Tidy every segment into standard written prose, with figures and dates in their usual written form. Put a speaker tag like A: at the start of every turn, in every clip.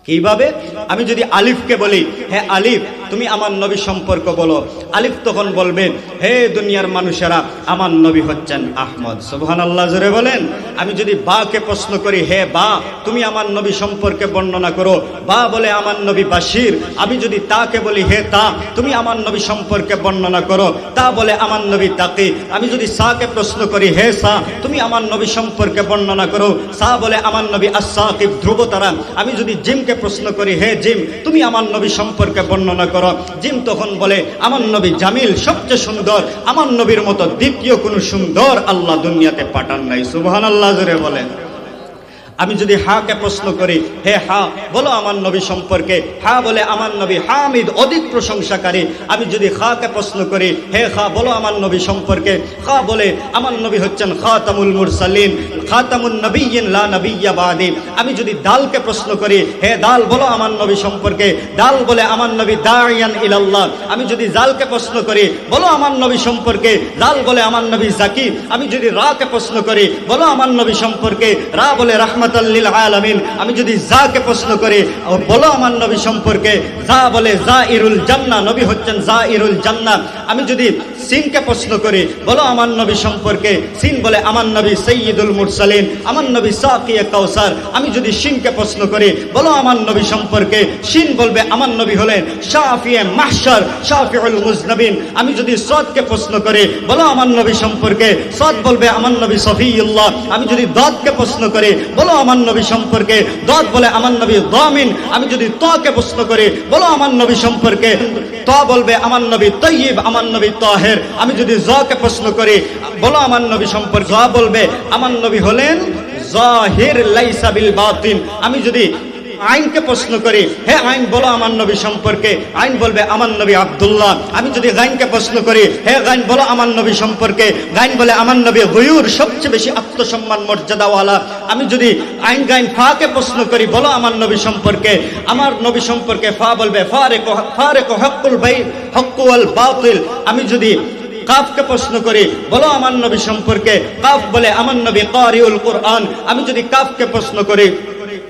A: কিভাবে? আমি যদি আলিফকে বলি, হে আলিফ তুমি আমার নবী সম্পর্কে বলো, আলিফ তখন বলবে, হে দুনিয়ার মানুষেরা আমার নবী হচ্ছেন আহমদ। সুবহানাল্লাহ, জোরে বলেন। আমি যদি বাকে প্রশ্ন করি, হে বা তুমি আমার নবী সম্পর্কে বর্ণনা করো, বা বলে আমার নবী বাশির। আমি যদি তাকে বলি, হে তা তুমি আমার নবী সম্পর্কে বর্ণনা করো, তা বলে আমার নবী তাকি। আমি যদি সাকে প্রশ্ন করি, হে সা তুমি আমার নবী সম্পর্কে বর্ণনা করো, সা বলে আমার নবী আস-সাকিব ধ্রুবতারা। আমি যদি জিমকে প্রশ্ন করি, হে জিম তুমি আমার নবী সম্পর্কে বর্ণনা করো, জিম তখন বলে আমার নবী জামিল, সবচেয়ে সুন্দর, আমার নবীর মতো দ্বিতীয় কোনো সুন্দর আল্লাহ দুনিয়াতে পাঠান নাই। সুবহানাল্লাহ, জোরে বলেন। আমি যদি হাকে প্রশ্ন করি, হে হা বলো আমার নবী সম্পর্কে, হা বলে আমার নবী হামিদ, অধিক প্রশংসাকারী। আমি যদি খাকে প্রশ্ন করি, হে খা বলো আমার নবী সম্পর্কে, খা বলে আমার নবী হচ্ছেন খাতামুল মুরসালিন, খাতামুন নবিয়্যিন লা নবিয়্যা বাদি। আমি যদি দালকে প্রশ্ন করি, হে দাল বলো আমার নবী সম্পর্কে, দাল বলে আমার নবী দাইয়ান ইলাল্লাহ। আমি যদি জালকে প্রশ্ন করি, বলো আমার নবী সম্পর্কে, জাল বলে আমার নবী জাকি। আমি যদি রাকে প্রশ্ন করি, বলো আমার নবী সম্পর্কে, রা বলে রাহমাতুল লিল আলামিন। আমি যদি জাকে প্রশ্ন করি, বলো আমার নবী সম্পর্কে, জা বলে জাইরুল জান্নাহ, নবী হচ্ছেন জাইরুল জান্নাহ। আমি যদি সিনকে প্রশ্ন করি, বলো আমার নবী সম্পর্কে, সিন বলে আমার নবী সাইয়্যিদুল মুরসালিন, আমার নবী সাকিয়ে কাউসার। আমি যদি শিনকে প্রশ্ন করি, বলো আমার নবী সম্পর্কে, শিন বলবে আমার নবী হলেন শাফিয়ে মাহশর, শাফিউল মুজনাবিন। আমি যদি সদকে প্রশ্ন করি, বলো আমার নবী সম্পর্কে, সদ বলবে আমার নবী সফিউল্লাহ। আমি যদি দদকে প্রশ্ন করি, বলো আমার নবী সম্পর্কে, দদ বলে আমার নবী দামিন। আমি যদি তকে প্রশ্ন করি, বলো আমার নবী সম্পর্কে, ত বলবে আমার নবী তয়্যিব, আমার নবী তাহের। আমি যদি জকে প্রশ্ন করি, বলো আমার নবী সম্পর্কে, জ বলবে আমার নবী হলেন জাহির লাইসা বিল বাতিন। আমি যদি আইনকে প্রশ্ন করি, হে আইন বলো আমার নবী সম্পর্কে, আইন বলবে আমার নবী আব্দুল্লাহ। আমি যদি গাইনকে প্রশ্ন করি, হে গাইন বলো আমার নবী সম্পর্কে, গাইন বলে আমার নবী গয়ুর, সবচেয়ে বেশি আত্মসম্মান মর্যাদাওয়ালা। আমি যদি আইন গাইন ফাকে প্রশ্ন করি, বলো আমার নবী সম্পর্কে, আমার নবী সম্পর্কে ফা বলবে ফারেক হকুল বাই হক্কু ওয়াল বাতিল। আমি যদি কাফকে প্রশ্ন করি, বলো আমার নবী সম্পর্কে, কাফ বলে আমার নবী কারিউল কুরআন। আমি যদি কাফকে প্রশ্ন করি,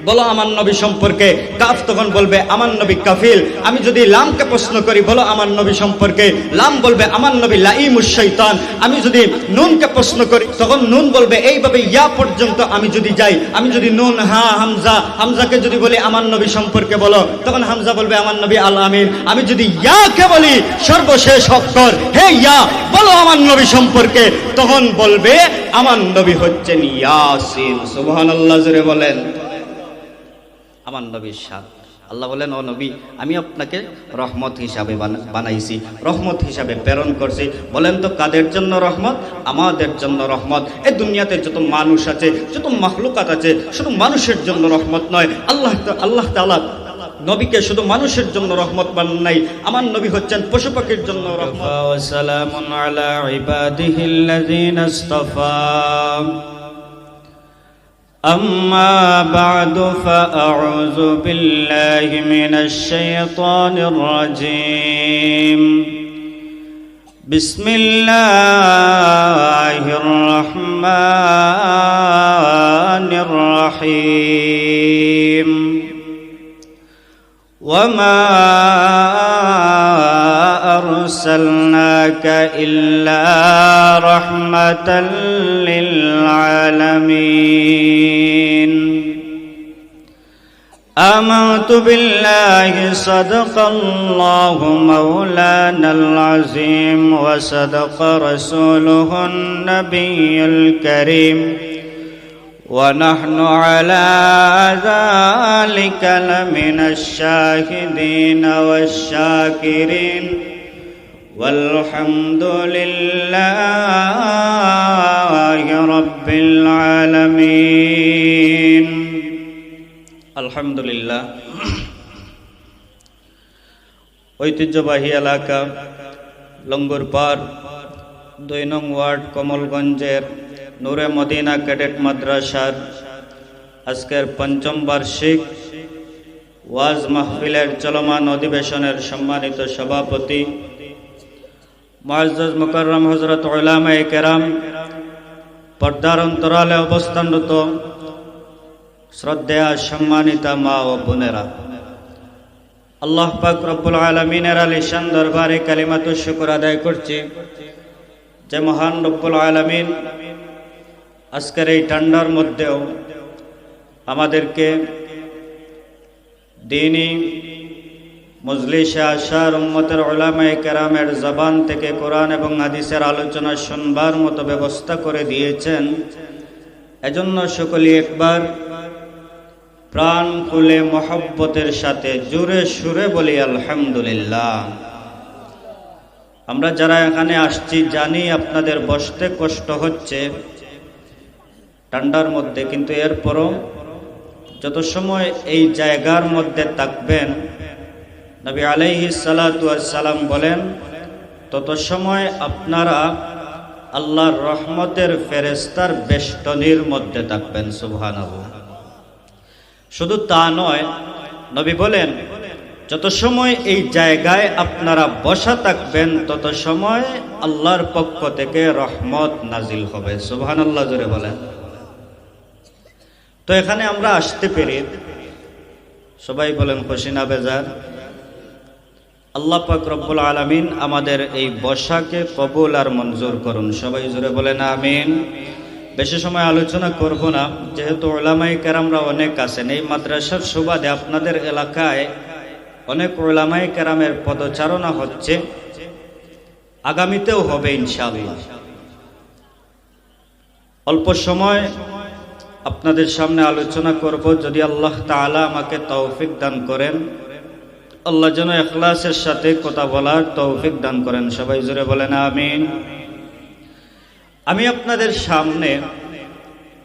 A: বলো আমার নবী সম্পর্কে, কাফ তখন বলবে আমার নবী কাফিল। আমি যদি লামকে প্রশ্ন করি, বলো আমার নবী সম্পর্কে, লাম বলবে আমার নবী লাইমুশ শাইতান। আমি যদি নুনকে প্রশ্ন করি, তখন নুন বলবে এইভাবে ইয়া পর্যন্ত আমি যদি যাই। আমি যদি নুন হা হামজা, হামজাকে যদি বলি আমার নবী সম্পর্কে বলো, তখন হামজা বলবে আমার নবী আল আমিন। আমি যদি ইয়াকে বলি সর্বশেষ অক্ষর, হে ইয়া বলো আমার নবী সম্পর্কে, তখন বলবে আমার নবী হচ্ছেন ইয়াসিন। সুবহানাল্লাহ, জোরে বলেন। আমার নবীর শান। আল্লাহ বলেন, ও নবী আমি আপনাকে রহমত হিসাবে বানাইছি, রহমত হিসাবে প্রেরণ করছি। বলেন তো কাদের জন্য রহমত? আমাদের জন্য রহমত। এই দুনিয়াতে যত মানুষ আছে, যত মাখলুকাত আছে, শুধু মানুষের জন্য রহমত নয়। আল্লাহ তাআলা নবীকে শুধু মানুষের জন্য রহমত বানান নাই, আমার নবী হচ্ছেন পশু পাখির জন্য রহমত। ওয়া সালামুন আলা ইবাদিহিল্লাযিনা ইসতাফা। أما بعد فأعوذ بالله من الشيطان الرجيم. بسم الله الرحمن الرحيم. وما أرسلناك إلا رحمة للعالمين. آمنت بالله صدق الله مولانا العظيم وصدق رسوله النبي الكريم ونحن على ذلك لمن الشاهدين والشاكرين والحمد لله رب العالمين. আলহামদুলিল্লাহ। ঐতিহ্যবাহী এলাকা লঙ্গরপাড় ২ নং ওয়ার্ড কমলগঞ্জের নূরে মদিনা ক্যাডেট মাদ্রাসার আজকের ৫ম বার্ষিক ওয়াজ মাহফিলের চলমান অধিবেশনের সম্মানিত সভাপতি মুআজ্জাজ মুকাররম হযরত উলামায়ে কেরাম, পর্দার অন্তরালে অবস্থানরত শ্রদ্ধেয়া সম্মানিতা মা ও বোনেরা, আল্লাহ পাক রব্বুল আলামিনের আলিশান দরবারে কালিমাতু শুকর আদায় করছি যে মহান রব্বুল আলামিন আজকের এই ঠান্ডার মধ্যেও আমাদেরকে দ্বীনি মজলিসে আসার উম্মতের উলামায়ে কেরামের জবান থেকে কোরআন এবং হাদিসের আলোচনা শুনবার মতো ব্যবস্থা করে দিয়েছেন। এজন্য সকলেই একবার প্রাণ খুলে মহব্বতের সাথে জোরে সুরে বলি আলহামদুলিল্লাহ। আমরা যারা এখানে আসছি জানি আপনাদের বসতে কষ্ট হচ্ছে ঠান্ডার মধ্যে, কিন্তু এরপরও যত সময় এই জায়গার মধ্যে থাকবেন, নবী আলাইহিস সালাতু ওয়াস সালাম বলেন, তত সময় আপনারা আল্লাহর রহমতের ফেরেশতার বেষ্টনীর মধ্যে থাকবেন। সুবহানাল্লাহ। শুধু তা নয়, নবী বলেন যত সময় এই জায়গায় আপনারা বসা থাকবেন তত সময় আল্লাহর পক্ষ থেকে রহমত নাজিল হবে। সুবহানাল্লাহ জোরে বলেন। তো এখানে আমরা আসতে পেরে সবাই বলেন খুশি না বেজার? আল্লাহ পাক রব্বুল আলামিন আমাদের এই বসাকে কবুল আর মঞ্জুর করুন। সবাই জোরে বলেন আমিন। বেশি সময় আলোচনা করব না, যেহেতু উলামায়ে কেরামরা অনেক আছেন। এই মাদ্রাসার সুবাদে আপনাদের এলাকায় অনেক উলামায়ে কেরামের পদচারণা হচ্ছে, আগামীতেও হবে ইনশাআল্লাহ। অল্প সময় আপনাদের সামনে আলোচনা করব, যদি আল্লাহ তাআলা আমাকে তৌফিক দান করেন। আল্লাহ যেন ইখলাসের সাথে কথা বলার তৌফিক দান করেন। সবাই জোরে বলেন আমিন। আমি আপনাদের সামনে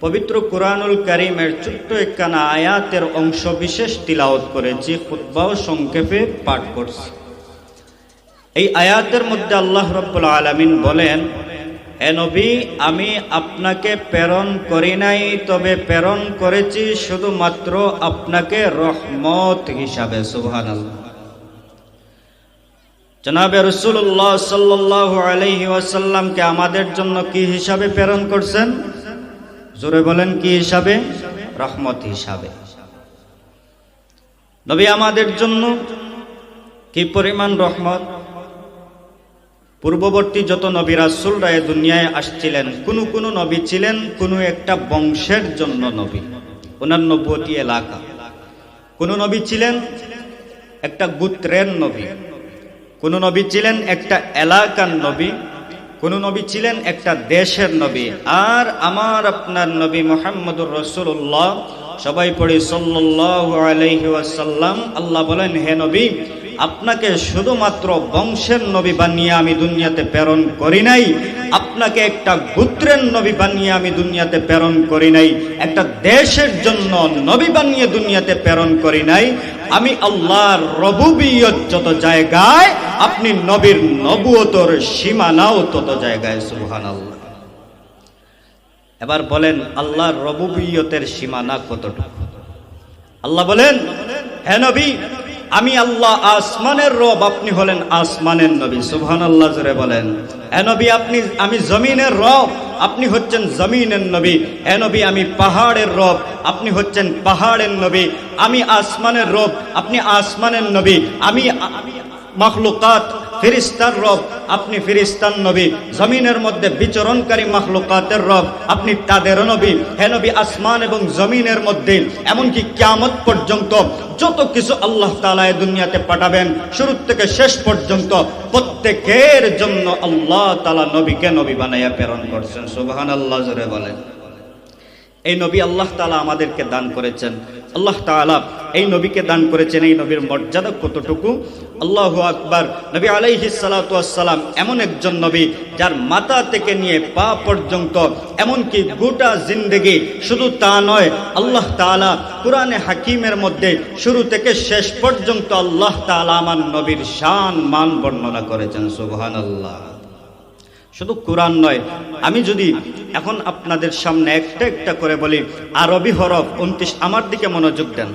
A: পবিত্র কুরআনুল কারীমের ছোট্ট একখানা আয়াতের অংশ বিশেষ তিলাওয়াত করেছি, খুতবা ও সংক্ষেপে পাঠ করছি। এই আয়াতের মধ্যে আল্লাহ রাব্বুল আলামিন বলেন, হে নবী, আমি আপনাকে প্রেরণ করি নাই, তবে প্রেরণ করেছি শুধুমাত্র আপনাকে রহমত হিসাবে। সুবহানাল্লাহ। জনাবে রাসূলুল্লাহ সাল্লাল্লাহু আলাইহি ওয়াসাল্লামকে আমাদের জন্য কি হিসাবে প্রেরণ করছেন? জোরে বলেন, কি হিসাবে? রহমত হিসাবে। নবী আমাদের জন্য কি পরিমাণ রহমত! পূর্ববর্তী যত নবী রাসূলরা এই দুনিয়ায় আসছিলেন, কোন নবী ছিলেন কোন একটা বংশের জন্য নবী, ওনার নবুয়তি এলাকা। কোন নবী ছিলেন একটা গোত্রের নবী, কোন নবী ছিলেন একটা এলাকার নবী, কোন নবী ছিলেন একটা দেশের নবী। আর আমার আপনার নবী মুহাম্মদুর রাসূলুল্লাহ, সবাই পড়ি সাল্লাল্লাহু আলাইহি ওয়াসাল্লাম। আল্লাহ বলেন, হে নবী, আপনাকে শুধুমাত্র বংশের নবী বানিয়ে আমি দুনিয়াতে প্রেরণ করি নাই, আপনাকে একটা গোত্রের নবী বানিয়ে আমি দুনিয়াতে প্রেরণ করি নাই, একটা দেশের জন্য নবী বানিয়ে দুনিয়াতে প্রেরণ করি নাই। আমি আল্লাহর রবুবিয়ত যত জায়গায়, আপনি নবীর নবুয়তর সীমানাও তত জায়গায়। সুবহানাল্লাহ। এবার বলেন, আল্লাহর রবুবিয়তের সীমানা কতটুকু? আল্লাহ বলেন, হে নবী, আমি আল্লাহ আসমানের রব, আপনি হলেন আসমানের নবী। সুবহানাল্লাহ জোরে বলেন। হে নবী, আমি জমিনের রব, আপনি হচ্ছেন জমিনের নবী। হে নবী, আমি পাহাড়ের রব, আপনি হচ্ছেন পাহাড়ের নবী। আমি আসমানের রব, আপনি আসমানের নবী। আমি মাখলুকাত ফেরেশতার রব, আপনি ফেরেশতার নবী। জমিনের মধ্যে বিচরণকারী মাখলুকাতের রব, আপনি তাদের নবী। হে নবী, আসমান এবং জমিনের মধ্যে এমনকি কিয়ামত পর্যন্ত যত কিছু আল্লাহ তাআলা এই দুনিয়াতে পাঠাবেন, শুরু থেকে শেষ পর্যন্ত প্রত্যেকের জন্য আল্লাহ তাআলা নবীকে নবী বানাইয়া প্রেরণ করছেন। সুবহানাল্লাহ জোরে বলেন। এই নবী আল্লাহ তাআলা আমাদেরকে দান করেছেন। আল্লাহ তাআলা এই নবীকে দান করেছেন। এই নবীর মর্যাদা কতটুকু! আল্লাহু আকবার। নবী আলাইহিস সালাতু ওয়াস সালাম এমন একজন নবী, যার মাথা থেকে নিয়ে পা পর্যন্ত, এমনকি গোটা জিন্দেগি, শুধু তা নয়, আল্লাহ তাআলা কুরআনে হাকিমের মধ্যে শুরু থেকে শেষ পর্যন্ত আল্লাহ তাআলা আমার নবীর শান মান বর্ণনা করেছেন। সুবহানাল্লাহ। শুধু কোরআন নয়, আমি যদি এখন আপনাদের সামনে একটা একটা করে বলি, আরবি হরফ 29, আমার দিকে মনোযোগ দেন।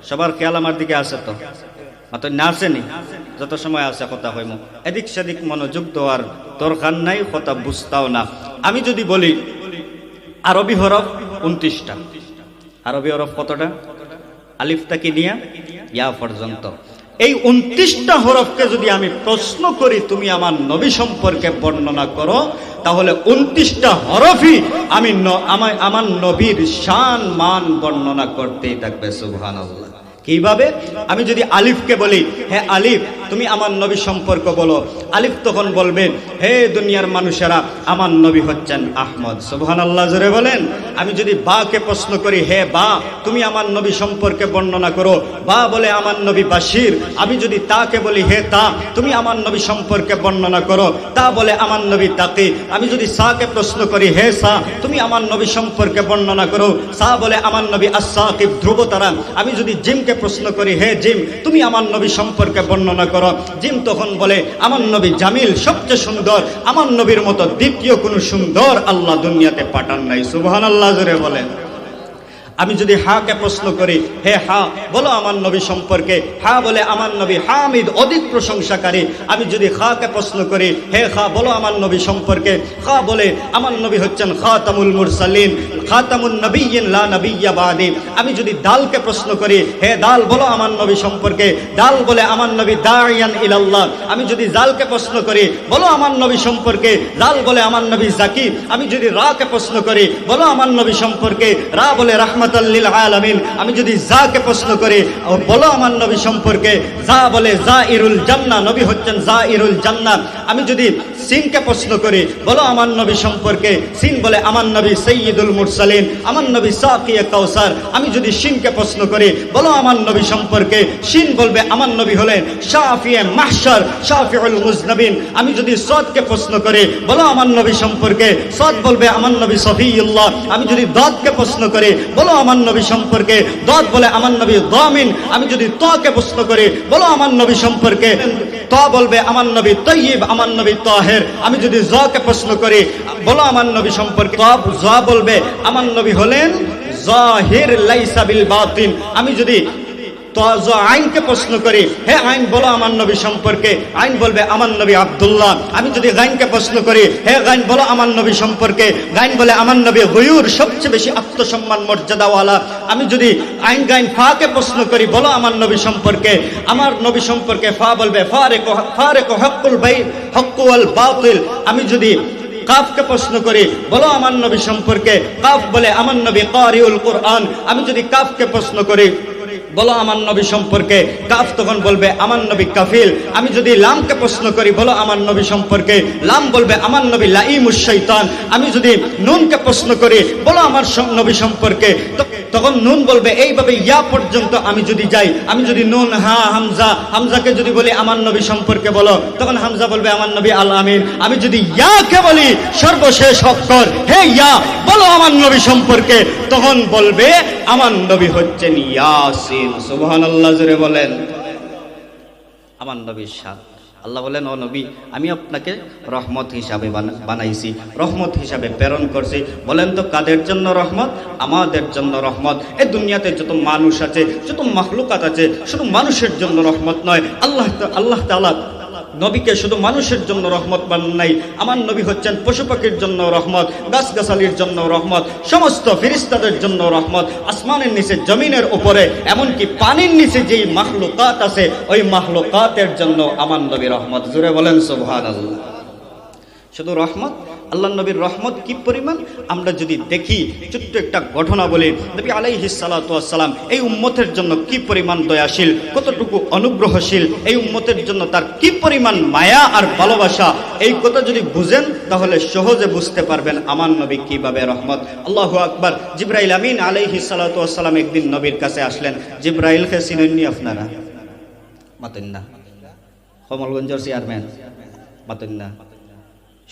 A: সবার খেয়াল আমার দিকে আছে তো? মাত্র না আসেনি? যত সময় আছে কথা হইম, এদিক সেদিক মনোযোগ দেওয়ার দরকার নাই, কথা বুঝতাও না। আমি যদি বলি আরবি হরফ 29টা। আরবি হরফ কতটা? আলিফ থেকে নিয়ে ইয়া পর্যন্ত। এই 29টা হরফকে যদি আমি প্রশ্ন করি তুমি আমার নবী সম্পর্কে বর্ণনা করো, তাহলে 29টা হরফই আমি আমার নবীর শান মান বর্ণনা করতেই থাকবে। সুবহানাল্লাহ। কিভাবে? আমি যদি আলিফকে বলি, হে আলিফ তুমি আমার নবী সম্পর্ক বলো, আলিফ তখন বলবে, হে দুনিয়ার মানুষেরা আমার নবী হচ্ছেন আহমদ। সুবহানাল্লাহ জোরে বলেন। আমি যদি বাকে প্রশ্ন করি, হে বা তুমি আমার নবী সম্পর্কে বর্ণনা করো, বা বলে আমার নবী বাশির। আমি যদি তাকে বলি, হে তা তুমি আমার নবী সম্পর্কে বর্ণনা করো, তা বলে আমার নবী তাকি। আমি যদি সাকে প্রশ্ন করি, হে সা তুমি আমার নবী সম্পর্কে বর্ণনা করো, সা বলে আমার নবী আস-সাকিব ধ্রুবতারা। আমি যদি জিমকে প্রশ্ন করি, হে জিম তুমি আমার নবী সম্পর্কে বর্ণনা করো, জিম তখন বলে আমার নবী জামিল, সবচেয়ে সুন্দর, আমার নবীর মতো দ্বিতীয় কোনো সুন্দর আল্লাহ দুনিয়াতে পাঠান নাই। সুবহানাল্লাহ জোরে বলেন। আমি যদি হাকে প্রশ্ন করি, হে হা বলো আমার নবী সম্পর্কে, হা বলে আমার নবী হামিদ, অধিক প্রশংসাকারী। আমি যদি খাকে প্রশ্ন করি, হে খা বলো আমার নবী সম্পর্কে, খা বলে আমার নবী হচ্ছেন খাতামুল মুরসালিন, খাতামুন নবিয়্যিন লা নবিয়্যা বাদি। আমি যদি দালকে প্রশ্ন করি, হে দাল বলো আমার নবী সম্পর্কে, দাল বলে আমার নবী দাইয়ান ইলাল্লাহ। আমি যদি জালকে প্রশ্ন করি, বলো আমার নবী সম্পর্কে, জাল বলে আমার নবী জাকি। আমি যদি রাকে প্রশ্ন করি, বলো আমার নবী সম্পর্কে, রা বলে রাহমাতাল লিল আলামিন। আমি যদি জাকে প্রশ্ন করি, বলো আমার নবী সম্পর্কে, জা বলে জাইরুল জান্নাহ, নবী হচ্ছেন জাইরুল জান্নাহ। আমি যদি সিনকে প্রশ্ন করি, বলো আমার নবী সম্পর্কে, সিন বলে আমার নবী সাইয়্যিদুল মুরসালিন, আমার নবী সাকিয়ে কাউসার। আমি যদি শিনকে প্রশ্ন করি, বলো আমার নবী সম্পর্কে, শিন বলবে আমার নবী হলেন শাফিয়ে মাহশর, শাফিউল মুজনাবিন। আমি যদি সদকে প্রশ্ন করি, বলো আমার নবী সম্পর্কে, সদ বলবে আমার নবী সফিউল্লাহ। আমি যদি দদকে প্রশ্ন করি, বলো আমার নবী সম্পর্কে, দদ বলে আমার নবী দামিন। আমি যদি তকে প্রশ্ন করি, বলো আমার নবী সম্পর্কে, ত বলবে আমার নবী তয়্যিব, আমার নবী তাহের। আমি যদি জকে প্রশ্ন করি, বলো আমার নবী সম্পর্কে, তব জ বলবে আমার নবী হলেন জাহির লাইসা বিল বাতিন। আমি যদি আইনকে প্রশ্ন করি, হে আইন বলো আমার নবী সম্পর্কে, আইন বলবে আমার নবী আব্দুল্লাহ। আমি যদি গাইনকে প্রশ্ন করি, হে গাইন বলো আমার নবী সম্পর্কে, গাইন বলে আমার নবী গয়ুর, সবচেয়ে বেশি আত্মসম্মান মর্যাদাওয়ালা। আমি যদি আইন গাইন ফাকে প্রশ্ন করি, বলো আমার নবী সম্পর্কে, আমার নবী সম্পর্কে ফা বলবে ফারেক হকুল বাই হকুল বাতিল। আমি যদি কাফকে প্রশ্ন করি, বলো আমার নবী সম্পর্কে, কাফ বলে আমার নবী কারিউল কুরআন। আমি যদি কাফকে প্রশ্ন করি, বলো আমার নবী সম্পর্কে, কাফ তখন বলবে আমার নবী কাফিল। আমি যদি লামকে প্রশ্ন করি, বলো আমার নবী সম্পর্কে, লাম বলবে আমার নবী লাইমুশ শাইতান। আমি যদি নুনকে প্রশ্ন করি, বলো আমার নবী সম্পর্কে, তখন নুন বলবে এইভাবে ইয়া পর্যন্ত আমি যদি যাই। আমি যদি নুন হা হামজা, হামজাকে যদি বলি আমার নবী সম্পর্কে বলো, তখন হামজা বলবে আমার নবী আল আমিন। আমি যদি ইয়াকে বলি সর্বশেষ অক্ষর, হে ইয়া বলো আমার নবী সম্পর্কে, তখন বলবে আমার নবী হচ্ছেন ইয়াসিন। সুবহানাল্লাহ জোরে বলেন। আমার নবীর শান। আল্লাহ বলেন, ও নবী আমি আপনাকে রহমত হিসাবে বানাইছি, রহমত হিসাবে প্রেরণ করছি। বলেন তো কাদের জন্য রহমত? আমাদের জন্য রহমত। এই দুনিয়াতে যত মানুষ আছে, যত মাখলুকাত আছে, শুধু মানুষের জন্য রহমত নয়। আল্লাহ তাআলা নবীকে শুধু মানুষের জন্য রহমত বানান নাই। আমার নবী হচ্ছেন পশু পাখির জন্য রহমত, গাছগাছালির জন্য রহমত, সমস্ত ফেরেশতাদের জন্য রহমত, আসমানের নিচে জমিনের উপরে এমনকি পানির নিচে যেই মাখলুকাত আছে ওই মাখলুকাতের জন্য আমার নবী রহমত। জোরে বলেন সুবহানাল্লাহ। শুধু রহমত, আল্লাহ নবীর রহমত কি পরিমাণ আমরা যদি দেখি, ছোট্ট একটা ঘটনা বলি। নবী আলাইহিস সালাতু ওয়াস সালাম এই উম্মতের জন্য কি পরিমাণ দয়াশীল, কতটুকু অনুগ্রহশীল, এই উম্মতের জন্য তার কি পরিমাণ মায়া আর ভালোবাসা, এই কথা যদি বুঝেন তাহলে সহজে বুঝতে পারবেন আমার নবী কিভাবে রহমত। আল্লাহু আকবার। জিবরাইল আমিন আলাইহিস সালাতু ওয়াস সালাম একদিন নবীর কাছে আসলেন। জিবরাইলকে চিনেননি আপনারা? মাতেন না? কমলগঞ্জের চেয়ারম্যান মাতেন না?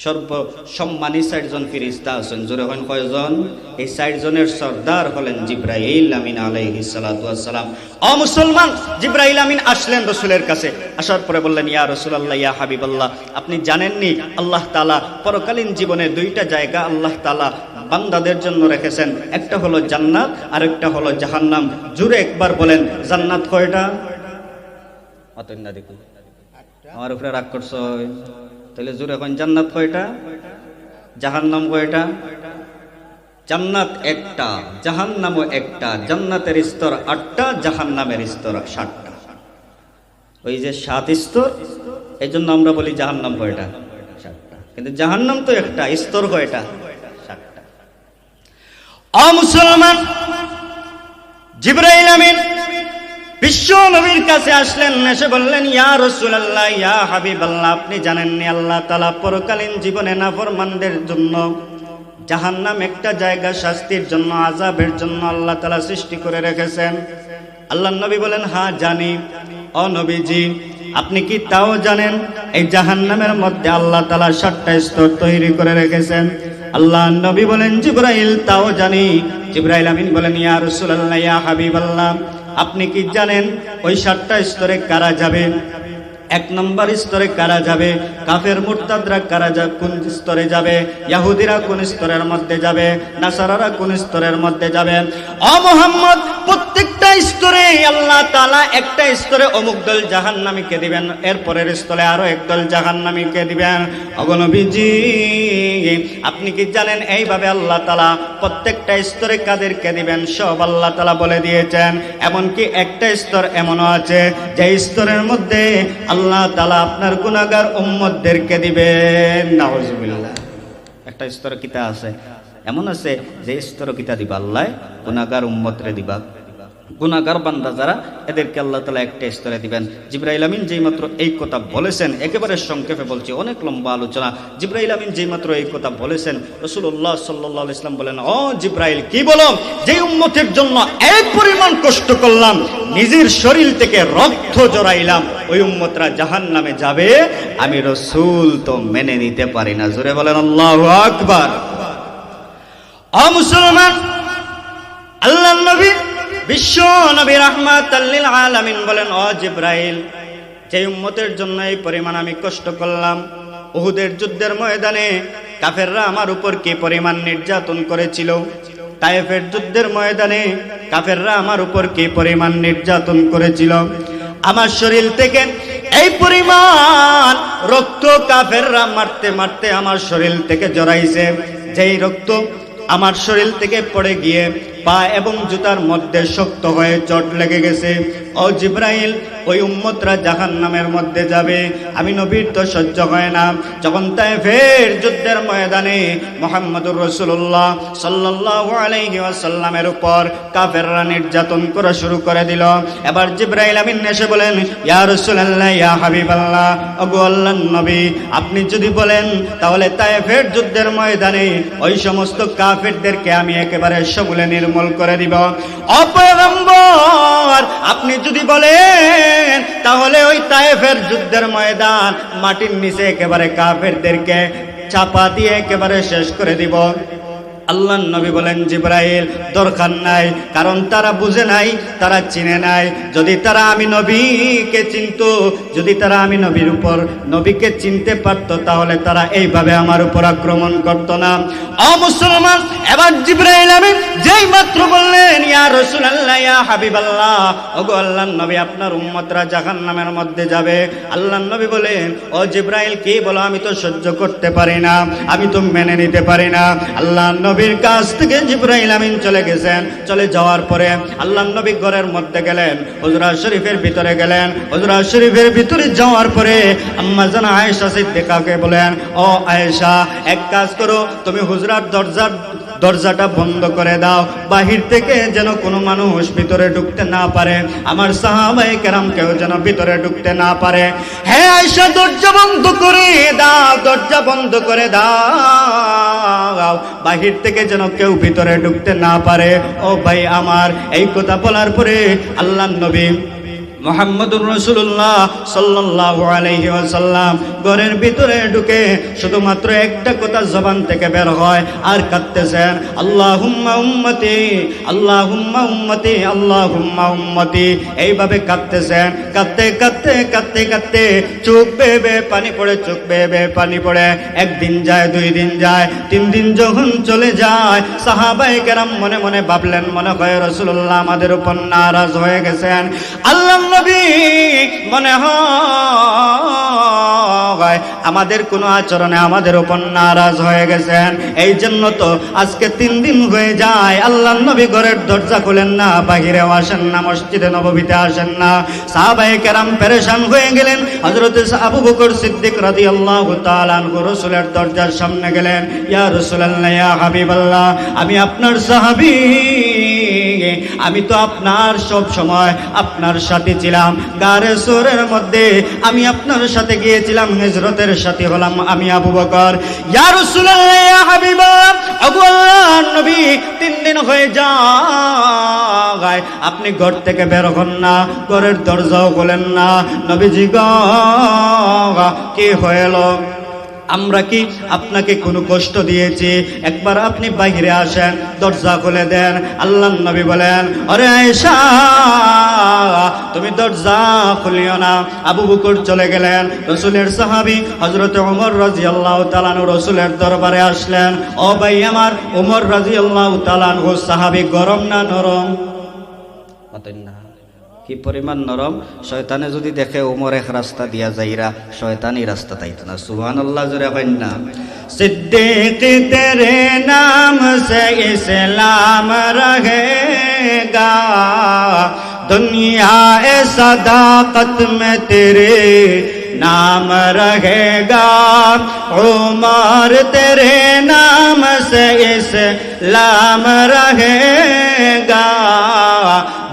A: সর্বসম্মানী ৬০ জন ফেরেশতা আছেন। জোরে হন কয়জন? এই ৬০ জনের সর্দার হলেন জিবরাইল আমিন আলাইহিস সালাতু ওয়াস সালাম। ও মুসলমান, জিবরাইল আমিন আসলেন রাসূলের কাছে। আসার পরে বললেন, ইয়া রাসূলুল্লাহ, ইয়া হাবিবাল্লাহ, আপনি জানেননি আল্লাহ তাআলা পরকালীন জীবনে দুইটা জায়গা আল্লাহ তাআলা বান্দাদের জন্য রেখেছেন, একটা হলো জান্নাত আর একটা হলো জাহান্নাম। জোরে একবার বলেন, জান্নাত কয়টা? মাতেন না? দেখুন আমার উপরে রাগ করছো, তাহলে জোরে এখন জান্নাত কয়টা, জাহান্নাম কয়টা? জান্নাত একটা, জাহান্নামও একটা। জান্নাতের স্তর ৮টা, জাহান্নামের স্তর ৭টা। ওই যে 7 স্তর, এই জন্য আমরা বলি জাহান্নাম কয়টা? 7টা। কিন্তু জাহান্নাম তো একটা, স্তর কয়টা? 7টা। ও মুসলমান, জিবরাইল আমিন বিশ্ব নবীর কাছে আসলেন, এসে বললেন, ইয়া রাসূলুল্লাহ, ইয়া হাবিবাল্লাহ, আপনি জানেননি আল্লাহ তাআলা পরকালীন জীবনে নাফরমানদের জন্য জাহান্নাম একটা জায়গা শাস্তির জন্য, আযাবের জন্য আল্লাহ তাআলা সৃষ্টি করে রেখেছেন? আল্লাহর নবী বলেন, হ্যাঁ জানি। ও নবীজি, আপনি কি তাও জানেন এই জাহান্নামের মধ্যে আল্লাহ তাআলা 7টা স্তর তৈরি করে রেখেছেন? আল্লাহর নবী বলেন, জিবরাইল তাও জানি। জিবরাইল আমিন বলেন, ইয়া রাসূলুল্লাহ, ইয়া হাবিবাল্লাহ, আপনি কি জানেন ওই 7টা স্তরে কারা যাবে? 1 নম্বর স্তরে কারা যাবে? কাফের মুরতাদরা কারা কোন স্তরে যাবে? ইহুদিরা কোন স্তরের মধ্যে যাবে? নাসারারা কোন স্তরের মধ্যে যাবে? ও মুহাম্মদ, প্রত্যেকটা স্তরে আল্লাহ তাআলা একটা স্তরে অমুক দল জাহান্নামীকে দিবেন, এরপরের স্তরে আরো একদল জাহান্নামীকে দিবেন। ওগো নবীজি, আপনি কি জানেন এইভাবে আল্লাহ তাআলা প্রত্যেকটা স্তরে কাদেরকে দিবেন সব আল্লাহ তাআলা বলে দিয়েছেন। এমনকি একটা স্তর এমনও আছে যে স্তরের মধ্যে আল্লাহ তাআলা আপনার গুনাহগার উম্মতদেরকে দিবেন। নাউজুবিল্লাহ। একটা স্তর কিতা আছে, এমন আছে যে স্তর কিতা দিবা আল্লাহ গুনাহগার উম্মতরে দিবা, গুনাহগার বান্দা যারা এদেরকে আল্লাহ তাআলা একটা স্তরে দিবেন। জিবরাইল আমিন যেই মাত্র এই কথা বলেছেন, একেবারে সংক্ষেপে বলছি, অনেক লম্বা আলোচনা। জিবরাইল আমিন যেই মাত্র এই কথা বলেছেন, রাসূলুল্লাহ সাল্লাল্লাহু আলাইহি ওয়াসাল্লাম বলেন, ও জিবরাইল, কি বলো? যে উম্মতের জন্য এক পরিমাণ কষ্ট করলাম, নিজের শরীর থেকে রক্ত জড়াইলাম, ওই উম্মতরা জাহান্নামে যাবে, আমি রাসূল তো মেনে নিতে পারি না। জোরে বলেন আল্লাহু আকবার। ও মুসলমান, আল্লাহর নবী বিশ্ব নবী রাহমাতাল লিল আলামিন বলেন, ও জিবরাইল, যে উম্মতের জন্য এই পরিমাণ আমি কষ্ট করলাম, উহুদের যুদ্ধের ময়দানে কাফেররা আমার উপর কি পরিমাণ নির্যাতন করেছিল, তায়েফের যুদ্ধের ময়দানে কাফেররা আমার উপর কি পরিমাণ নির্যাতন করেছিল, আমার শরীর থেকে এই পরিমাণ রক্ত কাফেররা মারতে মারতে আমার শরীর থেকে জড়াইছে, যেই রক্ত আমার শরীর থেকে পড়ে গিয়ে পা এবং জুতার মধ্যে শক্ত হয়ে চোট লেগে গেছে। ও জিবরাইল, ওই উম্মতরা জাহান্নামের মধ্যে যাবে, আমি নবীর তো সহ্য হয় না। যখন তায়েফের যুদ্ধের ময়দানে মুহাম্মদুর রাসূলুল্লাহ সাল্লাল্লাহু আলাইহি ওয়াসাল্লামের উপর কাফেররা নির্যাতন করা শুরু করে দিল, এবার জিবরাইল আমিন এসে বলেন, ইয়া রাসূলুল্লাহ, ইয়া হাবিবাল্লাহ, ওগো আল্লাহর নবী, আপনি যদি বলেন তাহলে তায়েফের যুদ্ধের ময়দানে ওই সমস্ত কাফেরদেরকে আমি একেবারে সমূলে নির্মূল করে দিব। ও পয়গম্বর, আপনি যদি বলেন তাহলে ওই তায়েফের যুদ্ধের ময়দান মাটির নিচে একেবারে কাফেরদেরকে চাপা দিয়ে একেবারে শেষ করে দিব। আল্লাহর নবী বলেন, জিবরাইল, দরকার নাই, কারণ তারা বুঝে নাই, তারা চিনে নাই। যদি তারা আমি নবীকে চিনতো, যদি তারা আমি নবীর উপর নবীকে চিনতে পারত, তাহলে তারা এইভাবে আমার উপর আক্রমণ করত না। ও মুসলমান, এবার জিবরাইল আমিন যেই মাত্র বললেন, ইয়া রাসূলুল্লাহ, ইয়া হাবিবাল্লাহ, ওগো আল্লাহর নবী, আপনার উম্মতরা জাহান্নামের মধ্যে যাবে। আল্লাহর নবী বলেন, ও জিবরাইল, কি বলো? আমি তো সহ্য করতে পারি না, আমি তো মেনে নিতে পারি না। আল্লাহর নবীর কাছ থেকে জিবরাইল আমিন চলে গেছেন। চলে যাওয়ার পরে আল্লাহর নবী ঘরের মধ্যে গেলেন, হুজরা শরীফের ভিতরে গেলেন। হুজরা শরীফের ভিতরে যাওয়ার পরে আম্মা জান আয়েশা সিদ্দিকাকে বলেন, ও আয়েশা, এক কাজ করো, তুমি হুজরার দরজাটা বন্ধ করে দাও, বাহির থেকে যেন কোনো মানুষ ভিতরে ঢুকতে না পারে, আমার সাহাবায়ে কেরাম কেউ যেন ভিতরে ঢুকতে না পারে। হ্যাঁ আয়েশা, দরজা বন্ধ করে দাও, দরজা বন্ধ করে দাও, বাহির থেকে যেন কেউ ভিতরে ঢুকতে না পারে। ও ভাই আমার, এই কথা বলার পরে আল্লাহর নবী মুহাম্মদুর রাসূলুল্লাহ সাল্লাল্লাহু আলাইহি ওয়াসাল্লাম ঘরের ভিতরে ঢুকে শুধুমাত্র একটা কথা জবান থেকে বের হয়, আর কাঁদতেছেন, আল্লাহুম্মা উম্মতি, আল্লাহুম্মা উম্মতি, আল্লাহুম্মা উম্মতি, এইভাবে কাঁদতেছেন। কাঁদতে কাঁদতে কাঁদতে কাঁদতে চোখ বেয়ে বেয়ে পানি পড়ে, চোখ বেয়ে বেয়ে পানি পড়ে। একদিন যায়, 2 দিন যায়, 3 দিন যখন চলে যায়, সাহাবায়ে কেরাম মনে মনে ভাবলেন, মনে হয় রাসূলুল্লাহ আমাদের উপর নারাজ হয়ে গেছেন। আল্লাহ নবী মনে হয় আমাদের কোনো আচরণে আমাদের উপর নারাজ হয়ে গেছেন। এই জন্য তো আজকে 3 দিন হয়ে যায় আল্লাহর নবী ঘরের দরজা খুলেন না, বাহিরেও আসেন না, মসজিদে নববীতে আসেন না। সাহাবায়ে কেরাম পেরেশান হয়ে গেলেন। হযরত আবু বকর সিদ্দিক রাদিয়াল্লাহু তাআলা আনহু রাসূলের দরজার সামনে গেলেন। ইয়া রাসূলুল্লাহ, ইয়া হাবিবাল্লাহ, আমি আপনার সাহাবী, আমি তো আপনার সব সময় আপনার সাথে ছিলাম। গারে সোরের মধ্যে আমি আপনার সাথে গিয়েছিলাম, হিজরতের সাথী হলাম আমি আবু বকর। ইয়া রাসূলুল্লাহ, ইয়া হাবিবাল্লাহ, ওগো আল্লাহর নবী, 3 দিন হয়ে যায় আপনি ঘর থেকে বের হন না, ঘরের দরজাও খোলেন না। নবীজি গো, কি হইল? আমরা কি আপনাকে কোনো কষ্ট দিয়েছি? একবার আপনি বাইরে আসেন, দরজা খুলে দেন। আল্লাহর নবী বলেন, আরে আয়েশা, তুমি দরজা খুলিও না। আবু বকর চলে গেলেন। রাসূলের সাহাবী হযরত ওমর রাদিয়াল্লাহু তাআলা আনহু রাসূলের দরবারে আসলেন। ও ভাই আমার, ওমর রাদিয়াল্লাহু তাআলা আনহু সাহাবী গরম না নরম? বলেন না, কি পরিমাণ নরম। শয়তানে যদি দেখে ওমর এক রাস্তা দিয়া যাইরা, শয়তানি রাস্তা তাইতো না। সুবহানাল্লাহ, জোরে কইন না। সিদ্দিক তেরে নাম সে ইসলাম রহেগা, दुनिया ए सदाकत में तेरे नाम रहेगा, उमर तेरे नाम से इस्लाम रहेगा,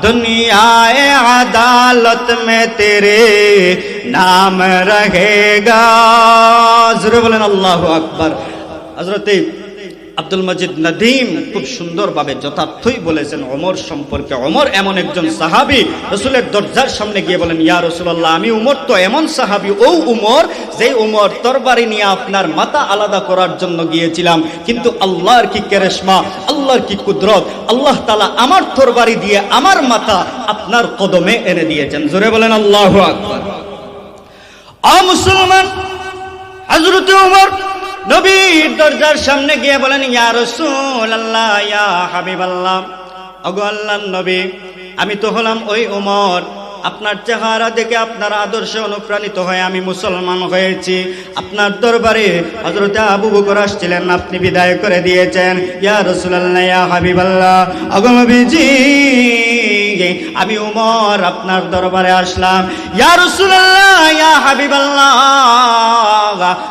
A: दुनिया ए अदालत में तेरे नाम रहेगा। ज़रूर बोलें अल्लाहु अकबर। हज़रत আব্দুল মজিদ নদীম খুব সুন্দরভাবে যথার্থই বলেছেন ওমর সম্পর্কে। ওমর এমন একজন সাহাবী, রাসূলের দরজার সামনে গিয়ে বলেন, ইয়া রাসূলুল্লাহ, আমি উমর তো এমন সাহাবী, ও উমর যে উমর তরবারি নিয়ে আপনার মাথা আলাদা করার জন্য গিয়েছিলাম, কিন্তু আল্লাহর কি কেরেশমা, আল্লাহর কি কুদরত, আল্লাহ তাআলা আমার তরবারি দিয়ে আমার মাথা আপনার কদমে এনে দিয়েছেন। জোরে বলেন আল্লাহু আকবার। আ মুসলমান, হযরত ওমর নবীর দরজার সামনে গিয়ে বলেন, ইয়া রাসূলুল্লাহ, ইয়া হাবিবাল্লাহ, ওগো আল্লাহর নবী, আমি তো হলাম ওই ওমর, আপনার চেহারা দেখে আপনার আদর্শে অনুপ্রাণিত হয়ে আমি মুসলমান হয়েছি। আপনার দরবারে হযরত আবু বকর আসছিলেন, আপনি বিদায় করে দিয়েছেন। ইয়া রাসূলুল্লাহ, ইয়া হাবিবাল্লাহ, ওগো নবীজি, আমি ওমর আপনার দরবারে আসলাম। ইয়া রাসূলুল্লাহ, ইয়া হাবিবাল্লাহ,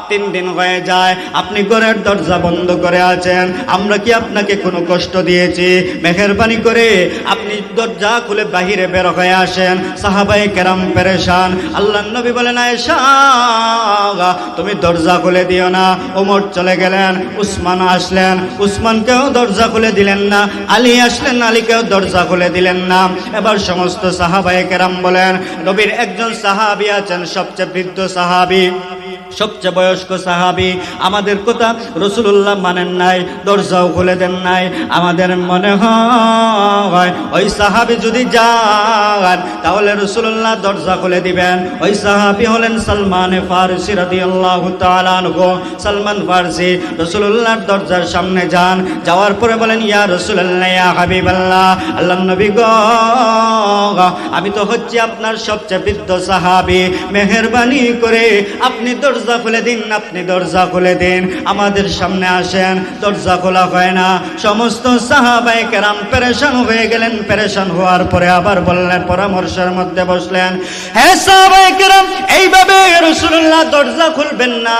A: 3 দিন হয়ে যায় আপনি ঘরের দরজা বন্ধ করে আছেন। আমরা কি আপনাকে কোনো কষ্ট দিয়েছি? মেহেরবানি করে আপনি দরজা খুলে বাহিরে বের হয়ে আসেন। সাহাবায়ে কেরাম পেরেশান। আল্লাহর নবী বলেন, আয়েশা, তুমি দরজা খুলে দিও না। ওমর চলে গেলেন। উসমান আসলেন, উসমানকেও দরজা খুলে দিলেন না। আলী আসলেন, আলীকেও দরজা খুলে দিলেন না। এবার সমস্ত সাহাবায়ে কেরাম বলেন, নবীর একজন সাহাবী আছেন, সবচেয়ে বৃদ্ধ সাহাবী, সবচেয়ে বয়স্ক সাহাবী, আমাদের কথা রাসূলুল্লাহ মানেন নাই, দরজাও খুলে দেন নাই। আমাদের মনে হয় ওই সাহাবী যদি যান তাহলে রাসূলুল্লাহ দরজা খুলে দিবেন। ওই সাহাবী হলেন সালমান ফারসি রাদিয়াল্লাহু তাআলা আনহু। সালমান ফারসি রাসূলুল্লাহর দরজার সামনে যান, যাওয়ার পরে বলেন, ইয়া রাসূলুল্লাহ, ইয়া হাবিবাল্লাহ, আল্লাহর নবী গো, আমি তো হচ্ছি আপনার সবচেয়ে বৃদ্ধ সাহাবী, মেহেরবানি করে আপনি দরজা খুলে দিন, আপনি দরজা খুলে দিন, আমাদের সামনে আসেন। দরজা খোলা হয় না। সমস্ত সাহাবায়ে কেরাম পেরেশান হয়ে গেলেন। পেরেশান হওয়ার পরে আবার বললেন, পরামর্শের মধ্যে বসলেন, হে সাহাবায়ে কেরাম, এইভাবে রাসূলুল্লাহ দরজা খুলবেন না।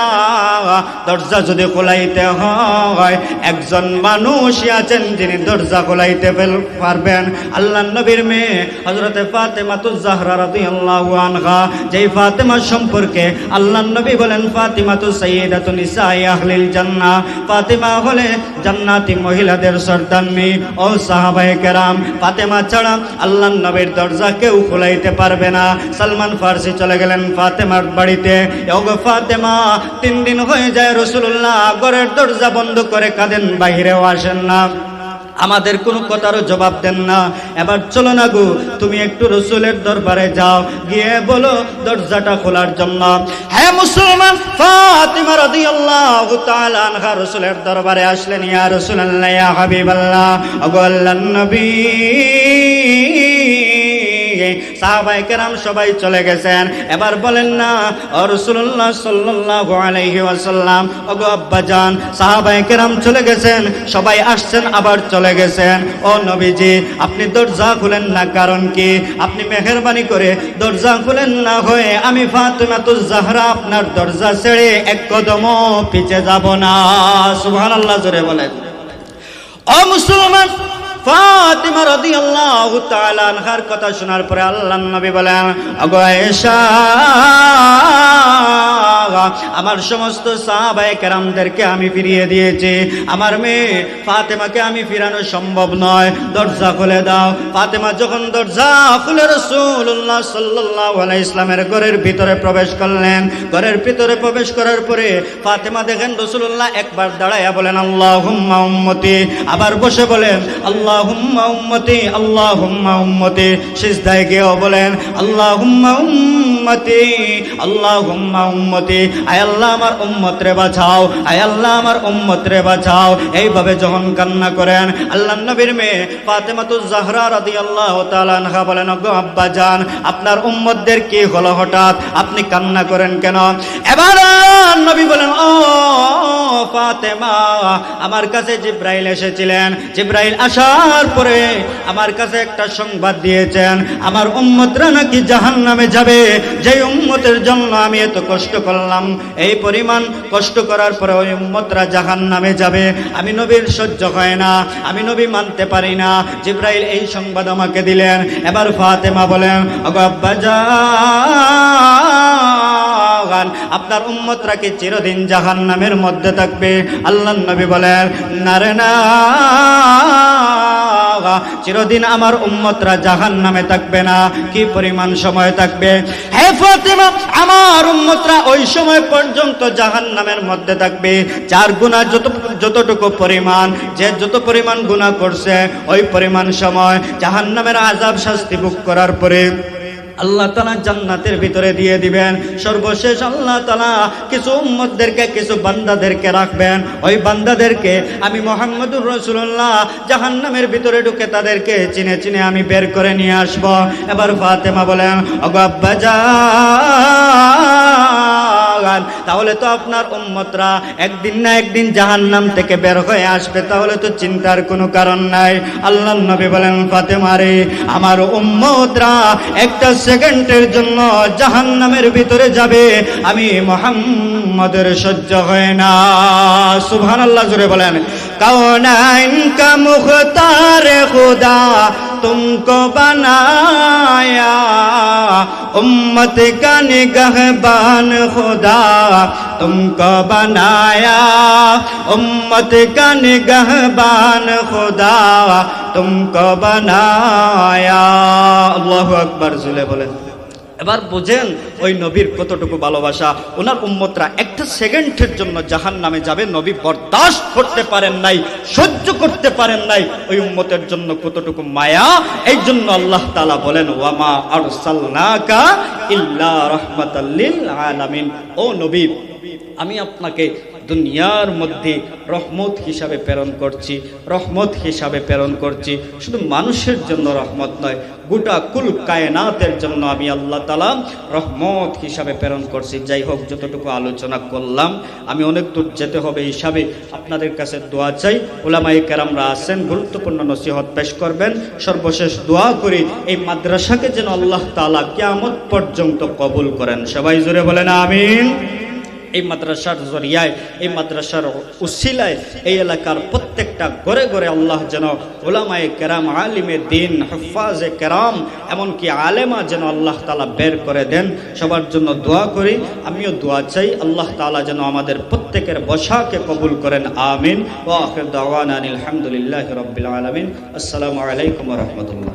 A: দরজা যদি খোলাইতে হয়, একজন মানুষই আছেন যিনি দরজা খোলাইতে পারবেন। আল্লাহর নবীর মেয়ে হযরত ফাতেমাতুজ জাহরা রাদিয়াল্লাহু আনহা, যেই ফাতেমা সম্পর্কে আল্লাহর নবী বলেন, ফাতিমাতু সাইয়্যিদাতু নিসাই আহলিল জান্নাহ, ফাতিমা হলে জান্নাতি মহিলাদের সর্দারনি। ও সাহাবায়ে কেরাম, ফাতেমা ছাড়া আল্লাহর নবীর দরজা কেউ খোলাইতে পারবে না। সালমান ফারসি চলে গেলেন ফাতেমার বাড়িতে। ওগো ফাতেমা, 3 দিন হয়ে যায় রাসূলুল্লাহ ঘরের দরজা বন্ধ করে কাঁদেন, বাহিরেও আসেন না, আমাদের কোনো কথারও জবাব দেন না। এবার চলো না গো, তুমি একটু রাসূলের দরবারে যাও, গিয়ে বলো দরজাটা খোলার জন্য। হ্যাঁ মুসলমান, ফাতিমা রাদিয়াল্লাহু তাআলা আনহা রাসূলের দরবারে আসলেন। ইয়া রাসূলুল্লাহ, ইয়া হাবিবাল্লাহ, ওগো আল্লাহর নবী, সাহাবায়ে কেরাম সবাই চলে গেছেন। এবার বলেন না ও রাসূলুল্লাহ সাল্লাল্লাহু আলাইহি ওয়াসাল্লাম, ওগো আব্বাজান, সাহাবায়ে কেরাম চলে গেছেন, সবাই আসছেন আবার চলে গেছেন। ও নবীজি, আপনি দরজা খুলেন না, কারণ কি? আপনি মেহেরবানি করে দরজা খুলেন না হয়ে আমি ফাতেমাতুজ জাহরা আপনার দরজা ছেড়ে এক কদমও পিছে যাব না। সুবহানাল্লাহ জোরে বলেন। ও মুসলমান, ফাতিমা রাদিয়াল্লাহু তাআলা আনহার কথা শোনার পরে আল্লাহর নবী বলেন, ওগো আয়েশা, আমার সমস্ত সাহাবায়ে কেরামদেরকে আমি ফিরিয়ে দিয়েছি, আমার মেয়ে ফাতেমাকে আমি ফিরানো সম্ভব নয়, দরজা খুলে দাও। ফাতেমা যখন দরজা খুলে রাসূলুল্লাহ সাল্লাল্লাহু আলাইহি ইসলামের ঘরের ভিতরে প্রবেশ করলেন, ঘরের ভিতরে প্রবেশ করার পরে ফাতেমা দেখেন রাসূলুল্লাহ একবার দাঁড়ায়া বলেন আল্লাহুম্মা উম্মতি, আবার বসে বলেন আল্লাহুম্মা উম্মতি, আল্লাহুম্মা উম্মতি, সিজদায় গিয়েও বলেন আল্লাহুম্মা উম্মতি, আল্লাহুম্মা উম্মতি, আয় আল্লাহ আমার উম্মত রে বাঁচাও, আয় আল্লাহ আমার উম্মত রে বাঁচাও। এইভাবে যখন কান্না করেন আল্লাহর নবীর মেয়ে ফাতেমাতুজ জাহরা রাদিয়াল্লাহু তাআলা আনহা বলেন, ওগো আব্বাজান, আপনার উম্মতদের কি হলো হঠাৎ, আপনি কান্না করেন কেন? এবার নবী বলেন, ও ফাতেমা, আমার কাছে জিবরাইল এসেছিলেন, জিবরাইল আসার পরে আমার কাছে একটা সংবাদ দিয়েছেন, আমার উম্মতরা নাকি জাহান্নামে যাবে। যে উম্মতের জন্য আমি এত কষ্ট করলাম, এই পরিমাণ কষ্ট করার পরে ওই উম্মতরা জাহান্নামে যাবে। আমি নবীর সহ্য হয় না, আমি নবী মানতে পারি না। জিবরাইল এই সংবাদ আমাকে দিলেন। এবার ফাতেমা বলেন, ওগো আব্বাজান, আপনার উম্মতরা কি চিরদিন জাহান্নামের মধ্যে থাকবে? আল্লাহর নবী বলেন, না রে না, চিরদিন আমার উম্মতরা জাহান্নামে থাকবে না। কি পরিমাণ সময় থাকবে? হে ফাতেমা, আমার উম্মতরা ওই সময় পর্যন্ত জাহান্নামের মধ্যে থাকবে যার গুনাহ যতটুকু পরিমাণ, যে যত পরিমাণ গুনাহ করছে ওই পরিমাণ সময় জাহান্নামের আযাব শাস্তি ভোগ করার পরে আল্লাহ তাআলা জান্নাতের ভিতরে দিয়ে দিবেন। সর্বশেষ আল্লাহ তাআলা কিছু উম্মতদেরকে, কিছু বান্দাদেরকে রাখবেন। ওই বান্দাদেরকে আমি মুহাম্মদুর রাসূলুল্লাহ জাহান্নামের ভিতরে ঢুকে তাদেরকে চিনে চিনে আমি বের করে নিয়ে আসব। এবার ফাতেমা বলেন, ওগো আব্বাজান, তাহলে তো আপনার উম্মতরা একদিন না একদিন জাহান্নাম থেকে বের হয়ে আসবে, তাহলে তো চিন্তার কোনো কারণ নাই। আল্লাহর নবী বলেন, ফাতেমা রে, আমার উম্মতরা একটা সেকেন্ডের জন্য জাহান্নামের ভিতরে যাবে, আমি মুহাম্মদের সহ্য হয় না। সুবহানাল্লাহ জোরে বলেন। কাওনাইন কা মুখতার খুদা तुमको बनाया, उम्मत का निगहबान खुदा तुमको बनाया, उम्मत का निगहबान खुदा तुमको बनाया। अल्लाहु अकबर जुले बोले। এবার বুঝেন ওই নবীর কতটুকু ভালোবাসা। ওনার উম্মতরা একটা সেকেন্ডের জন্য জাহান্নামে যাবে, নবী বরদাস্ত করতে পারেন নাই, সহ্য করতে পারেন নাই। ওই উম্মতের জন্য কতটুকু মায়া। এই জন্য আল্লাহ তাআলা বলেন, ওয়ামা আরসালনাকা ইল্লা রাহমাতাল লিল আলামিন। ও নবী, আমি আপনাকে দুনিয়ার মধ্যে রহমত হিসাবে প্রেরণ করছি, রহমত হিসাবে প্রেরণ করছি। শুধু মানুষের জন্য রহমত নয়, গোটা কুল কায়নাতের জন্য আমি আল্লাহ তাআলা রহমত হিসাবে প্রেরণ করছি। যাই হোক, যতটুকু আলোচনা করলাম, আমি অনেক দূর যেতে হবে হিসাবে আপনাদের কাছে দোয়া চাই। উলামায়ে কেরামরা আছেন, গুরুত্বপূর্ণ নসিহত পেশ করবেন। সর্বশেষ দোয়া করি এই মাদ্রাসাকে যেন আল্লাহ তাআলা কিয়ামত পর্যন্ত কবুল করেন। সবাই জোরে বলেন আমিন। এই মাদ্রাসার জরিয়ায়, এই মাদ্রাসার উসিলায় এই এলাকার প্রত্যেকটা ঘরে ঘরে আল্লাহ যেন উলামায়ে কেরাম, আলিমে দিন, হুফাজে কেরাম, এমনকি আলেমা যেন আল্লাহ তাআলা বের করে দেন। সবার জন্য দোয়া করি, আমিও দোয়া চাই। আল্লাহ তাআলা যেন আমাদের প্রত্যেকের বসাকে কবুল করেন। আমিন। ওয়া আখির দাওয়ানা আলহামদুলিল্লাহি রাব্বিল আলামিন। আসসালামু আলাইকুম ওয়া রাহমাতুল্লাহ।